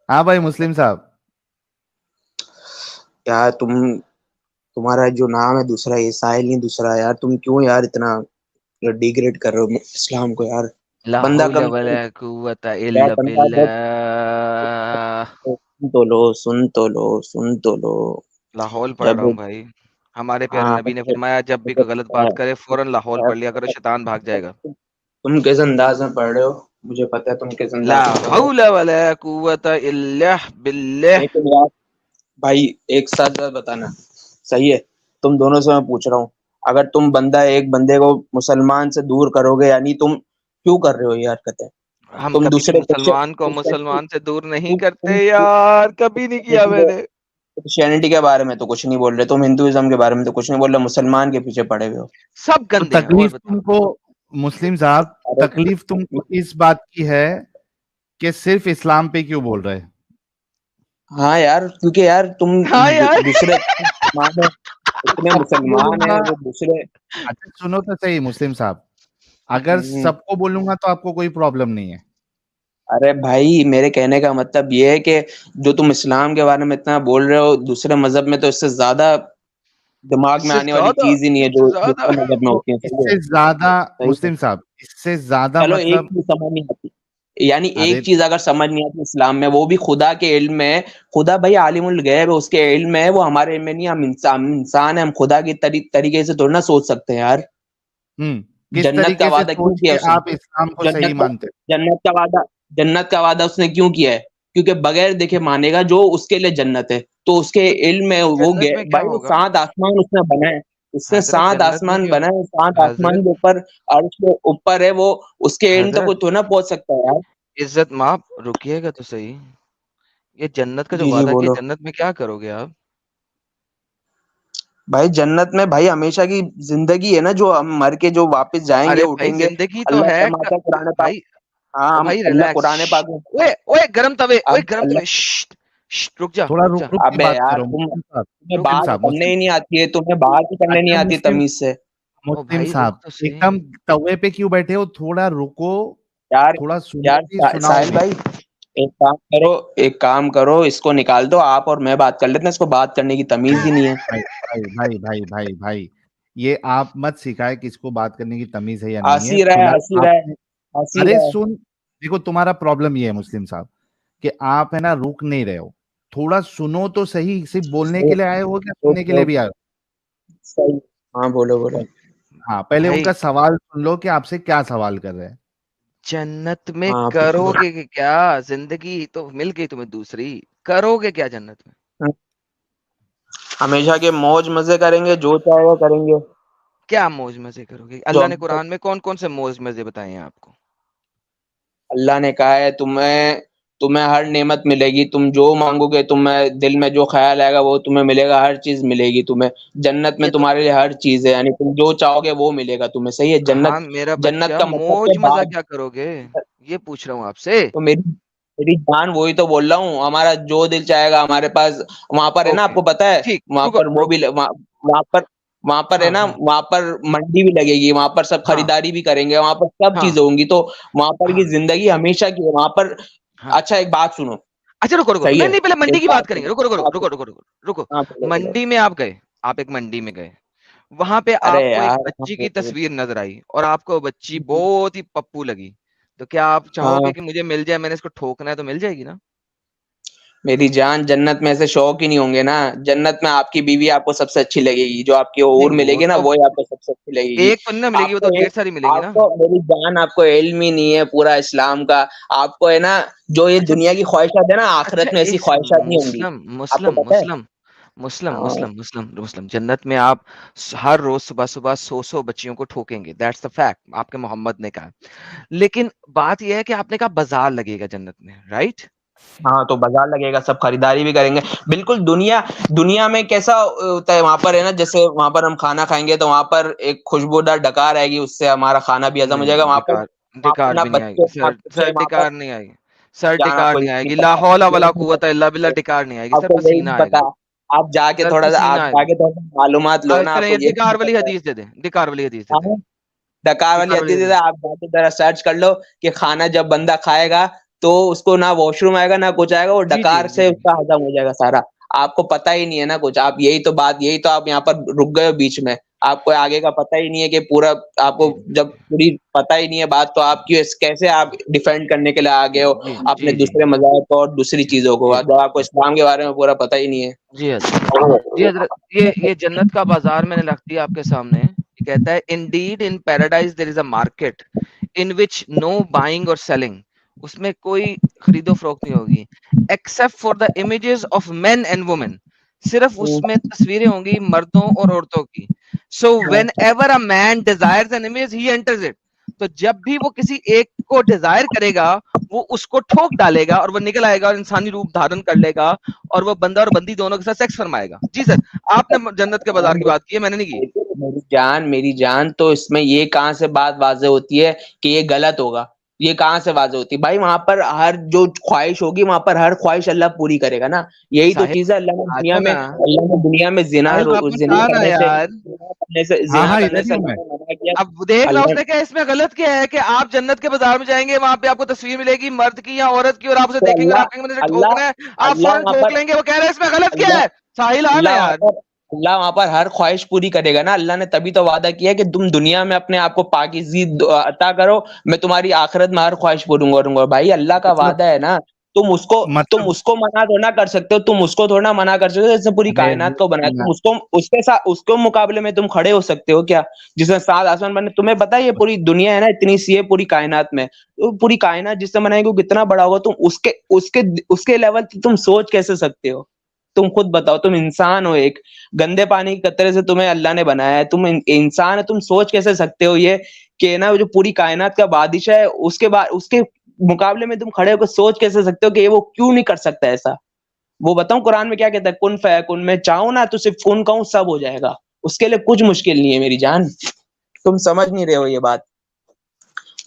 हाँ भाई मुस्लिम साहब। यार तुम्हारा जो नाम है दूसरा, ये साहिल नहीं दूसरा। यार तुम क्यों यार इतना डिग्रेड कर रहे हो इस्लाम को यार। ला बंदा हौला कम से वला कम कुव्वता यार, इल्ला बंदा बहुत बिल्लाह। सुन तो लो, सुन तो लो, सुन तो लो। लाहौल पढ़ रहा जब हूँ भाई। हमारे प्यारे हाँ नबी ने मुझे फरमाया जब भी मुझे कोई गलत पता बात है, करे फौरन लाहौल पता है, पढ़ लिया करो, शैतान भाग पता है, जाएगा। तुम किस अंदाज में पढ़ रहे हो। मुझे पता है तुम किस ला अंदाज में पढ़ रहे हो। हौला वला कुव्वता इल्ला बिल्लाह। लेकिन यार भाई, एक साथ बात बताना सही है। तुम दोनों से मैं पूछ रहा हूँ, अगर तुम एक बंदे को मुसलमान से दूर करोगे, यानी तुम क्यों कर रहे हो ये हरकतें। हम तुम कभी भी दूसरे मुसलमान को क्रिश्चियनिटी मुसलमान से दूर नहीं तुम करते यार, कभी नहीं किया मैंने। क्रिश्चियनिटी के बारे में तो कुछ नहीं बोल रहे, तुम हिंदुइज्म के बारे में तो कुछ नहीं बोल रहे, मुसलमान के पीछे पड़े हुए हो। सब तो गंदे हैं, और तकलीफ बताओ। तुमको, मुस्लिम साहब, अरे तकलीफ तुमको इस बात की है कि सिर्फ इस्लाम पे क्यों बोल रहे हैं? हाँ यार, क्योंकि यार तुम हाँ यार। दूसरे मुसलमान है, इतने सबको मुसलमान बोलूंगा। है वो दूसरे। अच्छा सुनो तो सही मुस्लिम साहब, अगर हम्म, सबको बोलूंगा तो आपको कोई प्रॉब्लम नहीं है। अरे भाई, मेरे कहने का मतलब ये है कि जो तुम इस्लाम के बारे में इतना बोल रहे हो, दूसरे मजहब में तो इससे ज्यादा दिमाग में इससे आने वाली ज्यादा, चीज ही नहीं है जो इससे ज्यादा। दूसरे मजहब में तो होती है। सही है, इससे ज्यादा, सही है। मुस्लिम साहब, इससे ज्यादा चलो एक मतलब, चीज समझ नहीं आती, यानी अरे एक चीज अगर समझ नहीं आती इस्लाम में, वो भी खुदा के इल्म में है। खुदा भाई आलिमुल गैब है, उसके इल्म में है, वो हमारे इल्म में नहीं है। हम इंसान है, हम खुदा के तरीके से थोड़ा ना सोच सकते हैं यार। किस जन्नत का तरीके से वादा क्यों सोच किया के उसने? आप इस्लाम को सही जन्नत का मानते जन्नत का वादा जन्नत का वादा उसने क्यों किया है? क्योंकि बगैर देखे मानेगा जो, उसके लिए जन्नत है। तो उसके तो इल्म में जन्नत में क्या भाई वो होगा? सात आसमान उसने बनाए। उसने हजरत सात जन्नत में आसमान क्यों? बनाए, सात आसमान हजरत, के ऊपर, अर्श के ऊपर है वो। उसके इल्म तक हजरत, वो तो ना पहुंच सकता है यार। इज्जत माप, रुकिएगा तो सही। ये जन्नत का जो जी जी वादा किया, बोलो। जन्नत में क्या करोगे आप? भाई जन्नत में भाई हमेशा की जिंदगी है ना, जो हम मर के जो वापस जाएंगे अरे भाई उठेंगे। जिंदगी तो अल्लाह है फरमाता है कुरान पाक। भाई। हाँ, ओ हम भाई अल्लाह रिलैक्स। कुरान पाक में। ओए ओए गरम तवे, ओए अब गरम अल्लाह, तवे, रुक जा, थोड़ा रुक रुक जा। रुक के अबे बात यार करो तुम, मुस्लिम साहब। तुम्हें रुक। मुस्लिम बात साहब, करने मुस्लिम ही नहीं साहब। आती है, तुम्हें बात ही करने नहीं अच्छा आती मुस्लिम, तमीज से। ओ मुस्लिम भाई रुक साहब, तो सही। एकदम तवे पे क्यों बैठे हो? थोड़ा रुको, यार थोड़ा सुनो यार भी, सुनाओ साहिल भी। भाई, एक काम करो, एक काम करो, इसको निकाल दो, आप और मैं बात कर लेते हैं। इसको बात करने की तमीज ही नहीं है। भाई भाई भाई भाई भाई भाई, ये आप मत सिखाए किसको बात करने की तमीज है या नहीं है। हंसी रहा है, फिलहाल हंसी रहा है, आपने, हंसी अरे रहा है। सुन, देखो तुम्हारा प्रॉब्लम ये है मुस्लिम साहब, कि आप है ना रुक नहीं रहे हो। थोड़ा सुनो तो सही, सिर्फ बोलने सही, के लिए आए हो क्या सुनने के ओके लिए भी ओके, आए सही। हाँ बोलो बोलो। हो? हाँ, पहले भाई उनका सवाल सुन लो कि आपसे क्या सवाल कर रहे हैं। जन्नत में हाँ पूछो। करोगे क्या? जिंदगी तो मिल गई तुम्हें दूसरी, करोगे क्या जन्नत में? हमेशा के मौज मजे करेंगे, जो चाहेगा करेंगे। क्या मौज मजे करोगे? जो अल्लाह ने अभी तक कुरान में कौन कौन से मौज मजे बताए हैं आपको? अल्लाह ने कहा है, तुम्हें तुम्हें हर नेमत मिलेगी, तुम जो मांगोगे, तुम्हें दिल में जो ख्याल आएगा वो तुम्हें मिलेगा, हर चीज मिलेगी तुम्हें। जन्नत में ये तो, तुम्हारे लिए हर चीज है, यानी तुम जो चाहोगे वो मिलेगा तुम्हें। सही है। हाँ जन्नत मेरा जन्नत बच्चा, का मतलब के मौज मजा बाद, क्या करोगे? ये पूछ रहा हूँ आपसे। तो मेरी मेरी जान, वही तो बोल रहा हूँ, हमारा जो दिल चाहेगा हमारे पास। वहां पर है ना, ओके, आपको पता है, ठीक, वहां रुको पर वो रुको। भी वहां पर है हाँ ना, हाँ वहां पर मंडी भी लगेगी, वहां पर सब हाँ खरीदारी भी करेंगे, वहां पर सब हाँ चीजें होंगी, तो वहां पर की हाँ जिंदगी हमेशा की है वहां पर। हाँ। अच्छा एक बात सुनो। अच्छा रुको रुको, सही नहीं है, नहीं, पहले मंडी एक की बात बात करेंगे। सुनो। रुको रुको हाँ रुको रुको रुको रुको। हाँ, बोलो बोलो। मंडी में आप गए, आप एक मंडी में गए, वहां पे अरे आपको एक यार हाँ, बच्ची की तस्वीर नजर आई और आपको वो बच्ची बहुत ही पप्पू लगी। तो क्या आप चाहोगे हाँ, कि मुझे मिल जाए, मैंने इसको ठोकना है तो मिल जाएगी ना? मेरी जान, जन्नत में ऐसे शौक ही नहीं होंगे ना। जन्नत में आपकी बीवी आपको सबसे अच्छी लगेगी, जो आपकी नहीं हूर वो मिलेगी ना, तो वही आपको सबसे अच्छी लगेगी। एक तो नहीं ना मिलेगी, वो तो आपको ढेर एक सारी मिलेंगी ना। आपको मेरी जान, आपको इल्म ही नहीं है पूरा इस्लाम का। आपको है ना, जो ये अच्छा, दुनिया की ख्वाहिशात है ना, अच्छा आखिरत में ऐसी एक ख्वाहिशात नहीं होंगी। मुस्लिम, आपको मुस्लिम पता है। मुस्लिम मुस्लिम हाँ, मुस्लिम मुस्लिम मुस्लिम जन्नत में आप हर रोज सुबह सुबह 100 बच्चियों को ठोकेंगे, दैट्स द फैक्ट, आपके मोहम्मद ने कहा। लेकिन बात यह है कि आपने कहा बाजार लगेगा जन्नत में, राइट? हाँ तो बाजार लगेगा, सब खरीदारी भी करेंगे। बिल्कुल। दुनिया दुनिया में कैसा होता है वहां पर, है ना, जैसे वहां पर हम खाना खाएंगे तो वहां पर एक खुशबूदार डकार आएगी, उससे हमारा खाना भी हजम हो जाएगा। नहीं, डिकार, वहां पर डिकार ना भी नहीं बच्चे, आएगी ना सर, कुछ है सर वहां पर। डिकार नहीं आएगी। सर जान डिकार आपको नहीं यही नहीं आएगी, ला पता, हौला वला यही नहीं कुव्वता पता, इल्ला बिल्ला, डिकार नहीं आएगी सर, आपको यही पसीना नहीं आएगा। पता। आप जाके सर थोड़ा सा, आप पसीना आएगा। जाके थोड़ा सा मालूमात लो ना, चलें आपको ये ये भी नहीं डिकार वाली पता है। हदीस दे दे, डिकार वाली हदीस दे दे, हाँ, डकार वाली डिकार वाली हदीस है, हदीस। आप जाके जरा सर्च कर लो कि खाना जब बंदा खाएगा तो उसको ना वॉशरूम आएगा ना कुछ आएगा, वो जी, जी, डकार जी, से जी। उसका हजम हो जाएगा सारा। आपको पता ही नहीं है ना कुछ, आप यही तो आप यहाँ पर रुक गए हो बीच में, आपको आगे का पता ही नहीं है कि पूरा आपको जी, जब पूरी पता ही नहीं है बात, तो आप कैसे आप डिफेंड करने के लिए आ गए हो जी, अपने जी, जी, दूसरे मज़ाहब और दूसरी चीज़ों को, जी, जब आपको इस्लाम के बारे में पूरा पता ही नहीं है। जी हज़रत। जी हज़रत, ये जन्नत का बाज़ार मैंने रख दिया आपके सामने। ये कहता है, indeed in paradise there is a market in which no buying or selling. उसमें कोई खरीदो-फरोख्त नहीं होगी, except for the images of men and women. सिर्फ हुँ, उसमें तस्वीरें होंगी मर्दों और औरतों की। सो हाँ, whenever a man desires an image he enters it. तो जब भी वो किसी एक को डिज़ायर करेगा, वो उसको ठोक डालेगा और वो निकल आएगा और इंसानी रूप धारण कर लेगा और वो बंदा और बंदी दोनों के साथ सेक्स फरमाएगा। जी सर, आपने जन्नत के बाज़ार की बात की है, मैंने नहीं की। मेरी जान, तो इसमें ये कहाँ से बात वाज़ेह होती है कि ये गलत होगा? ये कहाँ से वाज़ेह होती है? भाई वहाँ पर हर जो ख़्वाहिश होगी, वहाँ पर हर ख़्वाहिश अल्लाह पूरी करेगा ना। यही तो साहिल, चीज़ है, आ जाओ ना। अल्लाह ने दुनिया में साहिल वापस आ ना यार। हाँ ज़िना हाँ, करने इधर ही से हूँ अल्लाह मैं। ने मना किया। अब देख लो अल्लाह उसने क्या इसमें गलत क्या है कि आप जन्नत के बाज़ार में जाएँगे, वहाँ पे आपको तस्वीर मिलेगी मर्द की या औरत की और आप उसे तो देखेंगे और आप कहेंगे मुझे अल्लाह ठोकना है, आप अल्लाह फौरन वहाँ ठोक पर लेंगे। वो कह रहा है इसमें गलत क्या अल्लाह है? साहिल आ ना अल्लाह वहाँ यार। पर अल्लाह वहाँ पर हर ख्वाहिश पूरी करेगा ना। अल्लाह ने तभी तो वादा किया है कि तुम दुनिया में अपने आप को पाकीज़ी अता करो, मैं तुम्हारी आखिरत में हर ख्वाहिश पूरी करूँगा। भाई अल्लाह का मतलब वादा है ना, तुम मतलब उसको मना थोड़ी ना कर सकते हो, तुम उसको थोड़ा ना मना कर सकते हो जिसने पूरी अरे कायनात को बनाया। मैं तुम उसको उसके साथ उसके मुकाबले में तुम खड़े हो सकते हो क्या? जिसने 7 आसमान बने, तुम्हें पता है ये पूरी दुनिया है ना इतनी सी है पूरी कायनात में, तो पूरी कायनात जिसने बनाई वो कितना बड़ा होगा, तुम उसके उसके उसके लेवल पे तुम सोच कैसे सकते हो? तुम खुद बताओ, तुम इंसान हो एक, गंदे पानी के कतरे से तुम्हें अल्लाह ने बनाया है, तुम इंसान है, तुम सोच कैसे सकते हो ये कि ना जो पूरी कायनात का बादशाह है, उसके मुकाबले में तुम खड़े होकर सोच कैसे सकते हो कि ये वो क्यों नहीं कर सकता ऐसा? वो बताऊँ कुरान में क्या कहता है? कुन फयकुन, मैं चाहूँ ना तो सिर्फ कुन कहूँ सब हो जाएगा। उसके लिए कुछ मुश्किल नहीं है मेरी जान। तुम समझ नहीं रहे हो ये बात।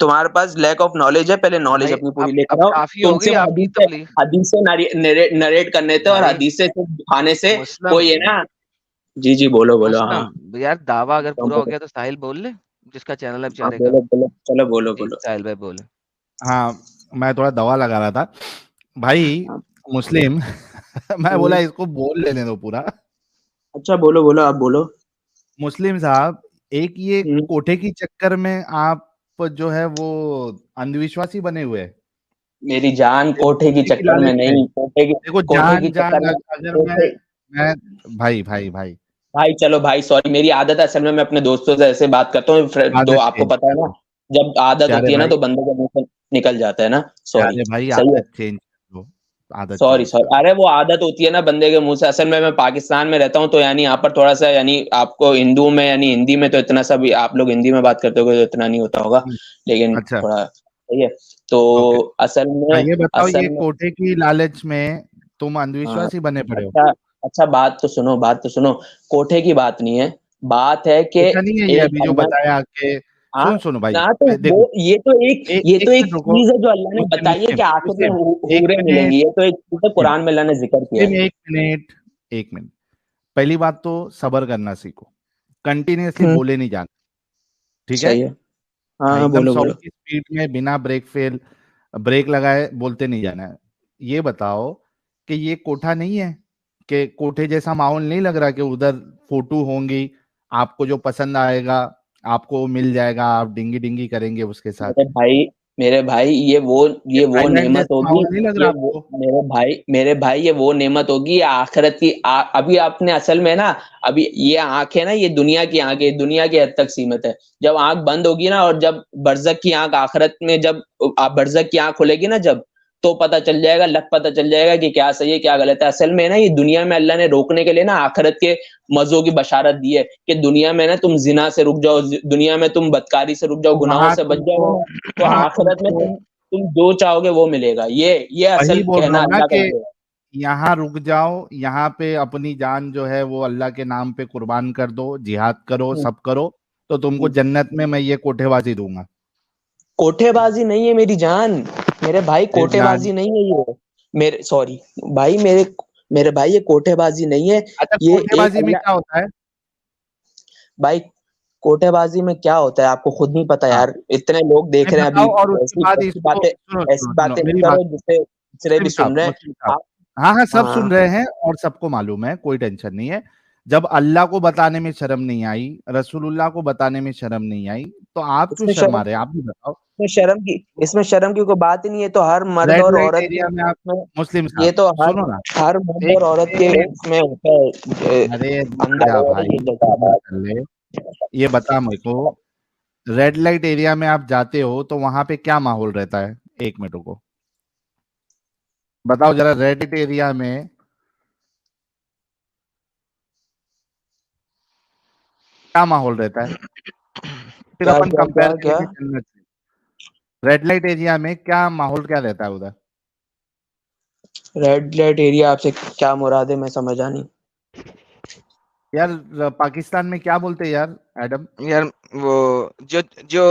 तुम्हारे पास लैक ऑफ नॉलेज है, पहले नॉलेज भाई अपनी पूरी अब लेकर आओ। काफ़ी तुम होगी सिर्फ आपकी तबलीग। हदीसें नरेट करने थे, और भाई हदीसें सिर्फ दिखाने से मुस्लिम कोई है ना। जी, जी, बोलो, बोलो। हाँ, मुस्लिम यार, दावा अगर बताओ, पूरा हो बोलो। गया तो साहिल बोल ले, जिसका चैनल है हाँ, बेचारे का। बोलो, बोलो। चलो बोलो, जी बोलो। साहिल भाई बोले। हाँ, मैं थोड़ा दवा लगा रहा था भाई। हाँ, मुस्लिम मैं बोला हुँ। इसको बोल लेने दो पूरा। अच्छा, बोलो, बोलो, आप बोलो। मुस्लिम साहब, एक ये हुँ। कोठे की चक्कर में आप जो है वो अंधविश्वासी बने हुए हैं। मेरी जान, ये कोठे की कोठे की चक्कर में लालच में, नहीं, देखो कोठे की जान जान चक्कर में अगर कोठे मैं भाई भाई भाई भाई चलो भाई, सॉरी, मेरी आदत है असल में, मैं अपने दोस्तों से ऐसे बात करता हूँ, तो आदत आपको चेंज पता है कर ना, लो जब आदत प्यारे होती है ना भाई, तो बंदे के मुँह से निकल जाता है ना, सॉरी, प्यारे भाई सही है। आदत चेंज कर लो, आदत सॉरी, चेंज सॉरी, कर लो। अरे वो आदत होती है ना बंदे के मुँह से। असल में मैं पाकिस्तान में रहता हूँ, तो यानी यहाँ पर थोड़ा-सा, यानी आपको हिंदू में यानी हिंदी में तो इतना सा भी, आप लोग हिंदी में बात करते होगे तो इतना नहीं होता होगा, हम्म, लेकिन अच्छा, थोड़ा सही है। तो ओके। हाँ, ये बताओ, असल ये में कोठे की लालच में तुम हाँ, अंधविश्वासी बने पड़े हो। अच्छा, अच्छा, बात तो सुनो, कोठे की बात नहीं है, बात है कि कोठा नहीं है ये एक अभी जो अल्लाह। बताया कि हाँ, सुनो भाई, ना तो वो, देखो, ये एक तो एक मिनट रुको। चीज़ है जो अल्लाह ने मुस्लिम बताई है मुस्लिम कि आखिर में मुस्लिम एक हूरें मिनट, मिलेंगी, ये तो एक चीज़ है, मुस्लिम कुरान में अल्लाह ने ज़िक्र किया मुस्लिम है। एक मिनट, एक मिनट। पहली बात तो सब्र करना सीखो, कंटिन्यूअसली हुँ, बोले नहीं जाना, ठीक है? सही है। हाँ, हाँ, हाँ, एकदम बोलो, 100 बोलो। की स्पीड में बिना ब्रेक लगाए बोलते नहीं जाना है। ये बताओ कि ये कोठा नहीं है, कि कोठे जैसा माहौल नहीं लग रहा कि उधर फोटो होंगी, आपको जो पसंद आएगा आपको मिल जाएगा, आप डिंगी-डिंगी करेंगे उसके साथ। मेरे भाई मेरे भाई, ये ये वो थाईलैंड नेमत जैसा होगी, माहौल नहीं लग रहा ये वो आपको? मेरे भाई ये वो नेमत होगी, ये आखिरत की अभी आपने असल में ना, अभी ये आँखें ना, ये दुनिया की आँखें दुनिया की हद तक सीमित है। जब आँख बंद होगी ना, और जब बरज़ख की आँख आखिरत में, जब बरज़ख की आँख खुलेगी ना जब, तो पता चल जाएगा, पता चल जाएगा कि क्या सही है, क्या गलत है। असल में ना ये दुनिया में अल्लाह ने रोकने के लिए ना आखिरत के मज़ों की बशारत दी है कि दुनिया में ना तुम ज़िना से रुक जाओ, दुनिया में तुम बदकारी से रुक जाओ, तो गुनाहों वहाँ से बच तुमको जाओगे ना, तो वहाँ आखिरत में तुमको तुम जो चाहोगे वो मिलेगा। ये वही असल बोल रहा कहना हूँ ना अल्लाह का कि ये है। यहाँ रुक जाओ, यहाँ पे अपनी जान जो है वो अल्लाह के नाम पे कुर्बान कर दो, जिहाद करो, हुँ, सब करो, तो तुमको हुँ। जन्नत में मैं ये कोठेबाजी दूंगा। कोठेबाज़ी नहीं है मेरी जान, मेरे भाई, फिर जान, कोठेबाज़ी नहीं है ये। मेरे सॉरी भाई, मेरे भाई, ये कोठेबाज़ी नहीं है, अच्छा ये एक कोठेबाजी में अल्लाह। क्या होता है? भाई कोटेबाजी में क्या होता है आपको खुद नहीं पता हाँ यार, इतने लोग देख रहे हैं अभी। बताओ, और उसके ऐसी बाद ऐसी इसको बातें सुनो ऐसी सुनो सुनो बातें नहीं मेरी बात, करो जिससे दूसरे भी सुन रहे हैं मुस्लिम साहब, आप। हाँ हाँ सब सुन हाँ रहे हैं और सबको मालूम है, कोई टेंशन नहीं है। जब अल्लाह को बताने में शर्म नहीं आई, रसूलुल्लाह को बताने में शर्म नहीं आई, तो आप क्यों इसमें शर्मा शर्म रहे हैं? आप भी बताओ। इसमें शर्म की कोई बात ही नहीं है। तो हर मर्द रेड और लाइट औरत के एरिया में आप, इसमें, मुस्लिम ये साहब तो सुनो ना, हर मर्द एक और औरत के मिनट, इसमें होता है अरे रुक अंदर जा होता भाई, है। सब्र कर ले। ये बता मेरे को, रेड लाइट एरिया में आप जाते हो तो वहां पे क्या माहौल रहता है? एक मिनट को बताओ जरा, रेड लाइट एरिया में क्या माहौल रहता है? फिर क्या अपन क्या कंपेयर क्या क्या करेंगे जन्नत से। रेड लाइट एरिया में क्या माहौल क्या रहता है उधर? रेड लाइट एरिया आपसे क्या मुराद है, मैं समझा नहीं। यार पाकिस्तान में क्या बोलते हैं यार एडम? यार वो जो जो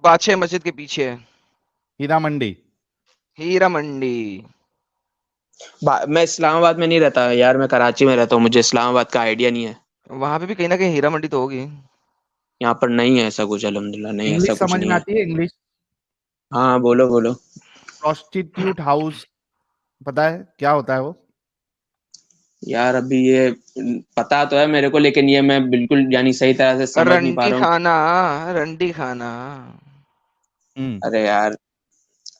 बादशाह मस्जिद के पीछे है, हीरा मंडी। हीरा मंडी। मैं इस्लामाबाद में नहीं रहता यार, मैं कराची में रहता हूँ, मुझे इस्लामाबाद का आइडिया नहीं है। वहां पे भी कहीं ना कहीं हीरा मंडी तो होगी। यहाँ पर नहीं है ऐसा कुछ, अल्हम्दुलिल्लाह नहीं, ऐसा इंग्लिश कुछ समझ नहीं में है। आती है? इंग्लिश हाँ बोलो बोलो। प्रोस्टिट्यूट हाउस पता है क्या होता है वो? यार अभी ये पता तो है मेरे को, लेकिन ये मैं बिल्कुल यानी सही तरह से समझ नहीं पा रंडी रहा हूँ। खाना, रंडी खाना। हम्म। अरे यार,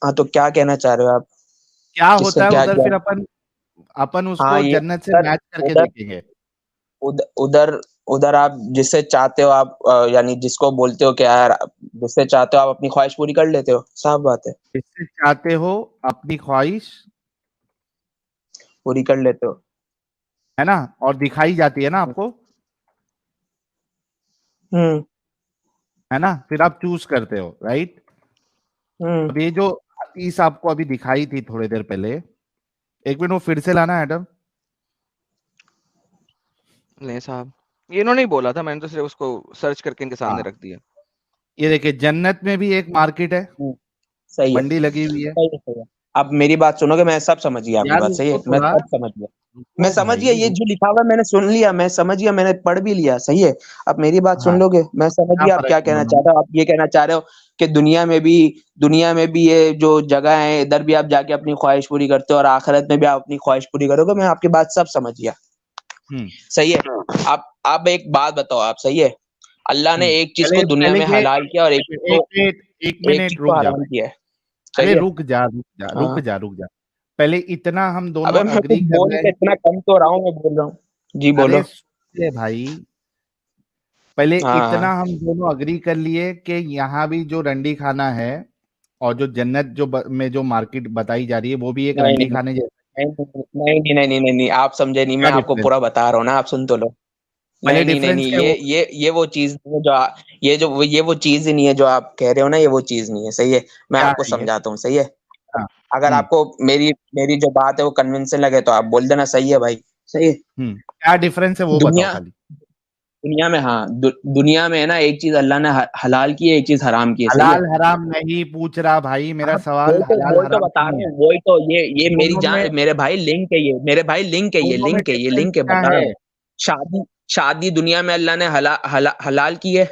हाँ तो क्या कहना चाह रहे हो आप? क्या किससे होता है क्या उधर, क्या? फिर अपन अपन हाँ उसको ये जन्नत से उधर मैच करके उधर देखेंगे। उधर उधर आप जिससे चाहते हो आप यानी जिसको बोलते हो कि यार जिससे चाहते हो आप अपनी ख्वाहिश पूरी कर लेते हो, साफ बात है। जिससे चाहते हो अपनी ख्वाहिश पूरी कर लेते हो। है ना, और दिखाई जाती है ना आपको, हम्म है ना, फिर आप चूज करते हो, राइट? हम्म। अब ये जो हदीस आपको अभी दिखाई थी थोड़ी देर पहले, एक मिनट वो फिर से लाना एडम। नहीं साहब, ये इन्होंने ही बोला था, मैंने तो सिर्फ उसको सर्च करके इनके सामने हाँ रख दिया। ये देखिए, जन्नत में भी एक मार्केट है, हम्म, सही है मंडी लगी हुई है। सही है सही है। आप मेरी बात सुनोगे, मैं सब समझ गया आपकी यार बात, सही रुको है, मैं थोड़ा, सब समझ गया। मैं रुको समझ गया, भाई ये रुको। जो लिखा हुआ है मैंने सुन लिया, मैं समझ गया, मैंने पढ़ भी लिया, सही है। आप मेरी बात सुन हाँ लोगे, मैं समझ क्या गया आप फर्क क्या है कहना दोनों में? चाह रहे हो। आप ये कहना चाह रहे हो कि दुनिया में भी ये जो जगह है, इधर भी आप जाके अपनी ख्वाहिश पूरी करते हो और आखिरत में भी आप अपनी ख्वाहिश पूरी करोगे। मैं आपकी बात सब समझ गया, हम्म सही है। आप एक बात बताओ, आप सही है, अल्लाह ने एक चीज को पहले दुनिया पहले में ये हलाल किया और एक एक मिनट चीज को रुक जा हराम भाई। किया है, अरे सही है। रुक जा रुक जा रुक हाँ, जा रुक जा। पहले इतना हम दोनों अबे मैं कुछ अग्री कर बोल रहे के हैं इतना कि, कम तो रहा हूँ, मैं बोल रहा हूँ। जी अरे बोलो। सुन ले भाई, पहले हाँ इतना हाँ। हम दोनों अग्री कर लिए कि यहाँ भी जो रंडी खाना है और जो जन्नत में जो मार्केट बताई जा रही है वो भी एक नहीं रंडी नहीं खाने जैसा। नहीं नहीं नहीं नहीं नहीं नहीं नहीं, आप समझे नहीं, मैं क्या आपको डिफरेंस? पूरा बता रहा हूँ ना, आप सुन तो लो। पहले नहीं नहीं नहीं डिफरेंस नहीं, क्या ये वो? ये वो चीज नहीं है जो ये वो चीज ही नहीं है जो आप कह रहे हो ना, ये वो चीज नहीं है, सही है। मैं क्या आपको है ये? समझाता हूँ, सही है। हाँ। अगर हम्म आपको मेरी मेरी जो बात है वो कन्विंसिंग लगे तो आप बोल देना, सही है भाई, सही है। क्या डिफरेंस है वो बताओ दुनिया खाली। दुनिया में, हाँ दुनिया में है ना, एक चीज अल्लाह ने हलाल की है, एक चीज हराम की है, सही है। हलाल हराम नहीं पूछ रहा भाई, मेरा आप सवाल हलाल वही तो हराम बता नहीं रहा है। हूँ, वही तो ये मेरी दोनों में जान, मेरे भाई लिंक है, ये मेरे भाई लिंक है, ये दोनों में लिंक है, ये डिफरेंस लिंक है, क्या बता है? रहा हूँ। शादी शादी दुनिया में अल्लाह ने हलाल की है,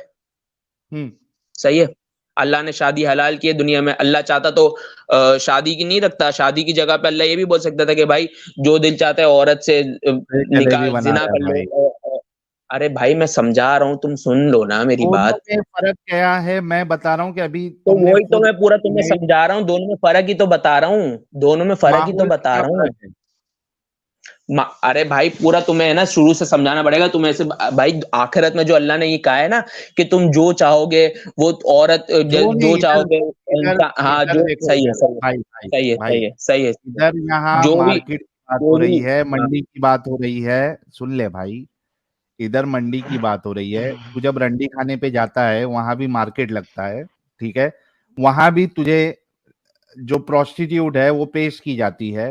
हम्म सही है। अल्लाह ने शादी हलाल की है दुनिया में। अल्लाह चाहता तो शादी की नहीं रखता, शादी की जगह पे अल्लाह ये भी बोल सकता था कि भाई जो दिल चाहता है औरत से अरे जलेबी निकाह बना जिना रहा है कर लो। भाई। अरे भाई मैं समझा रहा हूँ, तुम सुन लो ना मेरी दोनों बात। में फर्क क्या है मैं बता रहा हूँ कि अभी तो तुमने वही तो खुद मैं पूरा तुम्हें नहीं, समझा रहा हूँ, दोनों में फर्क ही तो बता रहा हूँ, दोनों में फर्क ही तो माहौल में बता क्या रहा हूँ। फर्क है? अरे भाई पूरा तुम्हें है ना शुरू से समझाना पड़ेगा तुम्हें ऐसे। भाई आखिरत में जो अल्लाह ने ये कहा है ना कि तुम जो चाहोगे वो औरत जो जो नहीं, इधर चाहोगे इधर इंसान, हाँ इधर जो देखो, सही है इधर सही है भाई भाई सही है भाई, सही है सही है सही है। इधर यहाँ जो भी मार्केट की बात हो जो रही भी है, हाँ, मंडी की बात हो रही है। सुन ले भाई, इधर मंडी की बात हो रही है। तू जब रंडी खाने पे जाता है वहां भी मार्केट लगता है, ठीक है? वहां भी तुझे जो प्रोस्टिट्यूट है वो पेश की जाती है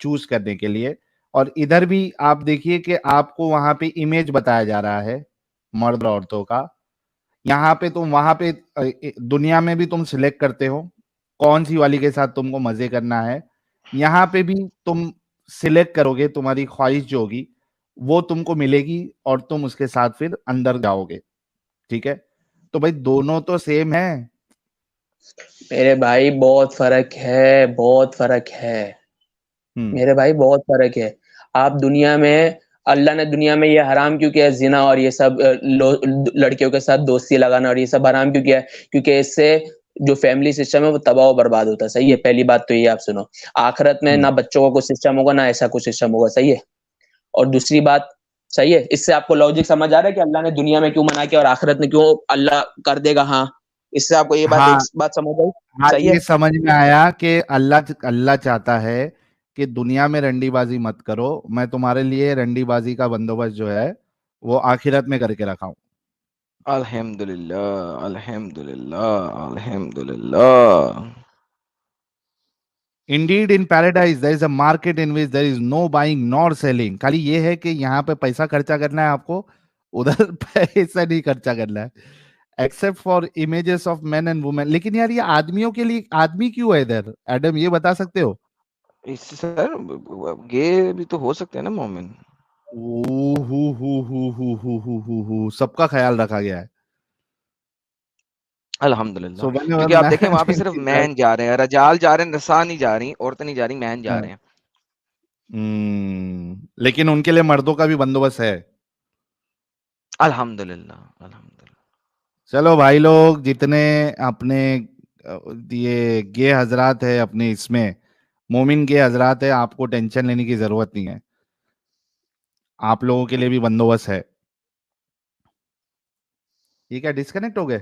चूज करने के लिए। और इधर भी आप देखिए कि आपको वहां पे इमेज बताया जा रहा है मर्द और औरतों का। यहाँ पे तुम, वहां पे दुनिया में भी तुम सिलेक्ट करते हो कौन सी वाली के साथ तुमको मजे करना है। यहाँ पे भी तुम सिलेक्ट करोगे, तुम्हारी ख्वाहिश जो होगी वो तुमको मिलेगी और तुम उसके साथ फिर अंदर जाओगे। ठीक है, तो भाई दोनों तो सेम है। मेरे भाई बहुत फर्क है, बहुत फर्क है मेरे भाई, बहुत फर्क है। आप दुनिया में, अल्लाह ने दुनिया में ये हराम क्यों किया है, जिना और ये सब लड़कियों के साथ दोस्ती लगाना और ये सब हराम क्यों किया है? क्योंकि इससे जो फैमिली सिस्टम है वो तबाह और बर्बाद होता है। सही है, पहली बात तो ये आप सुनो। आखिरत में ना बच्चों का कुछ सिस्टम होगा, ना ऐसा कुछ सिस्टम होगा। सही है। और दूसरी बात, सही है, इससे आपको लॉजिक समझ आ रहा है कि अल्लाह ने दुनिया में क्यों मना किया और आखिरत में क्यों अल्लाह कर देगा? हाँ, इससे आपको ये बात, एक हाँ बात समझ आई? हाँ, सही ये है। समझ में आया कि अल्लाह अल्लाह चाहता है कि दुनिया में रंडीबाजी मत करो, मैं तुम्हारे लिए रंडीबाजी का बंदोबस्त जो है वो आखिरत में करके रखा हूं। अल्हम्दुलिल्लाह, अल्हम्दुलिल्लाह, अल्हम्दुलिल्लाह। Indeed in paradise there is a market in which there is no buying nor selling. खाली ये है कि यहाँ पे पैसा खर्चा करना है आपको, उधर पैसा नहीं खर्चा करना है, except for images of man and women. लेकिन यार ये आदमियों के लिए आदमी क्यों है इधर, एडम ये बता सकते हो? इससे सर गे भी तो हो सकते हैं ना मोमिन। सबका ख्याल रखा गया है। अल्हम्दुलिल्लाह, सो व्हेनेवर क्योंकि आप देखें वहां पे मैन सिर्फ डिसाइड, मैन जा रहे हैं, रजाल जा रहे हैं, नसा नहीं जा रही, औरतें नहीं जा रही, मैन जा रहे हैं। लेकिन उनके लिए मर्दों का भी बंदोबस्त है। अल्हम्दुलिल्लाह, अल्हम्दुलिल्लाह। चलो भाई लोग, जितने अपने ये गे हजरात है अपने इसमें, मोमिन गे हजरात है, आपको टेंशन लेने की जरूरत नहीं है, आप लोगों के लिए भी बंदोबस्त है। ये क्या डिस्कनेक्ट हो गए?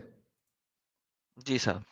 जी साहब।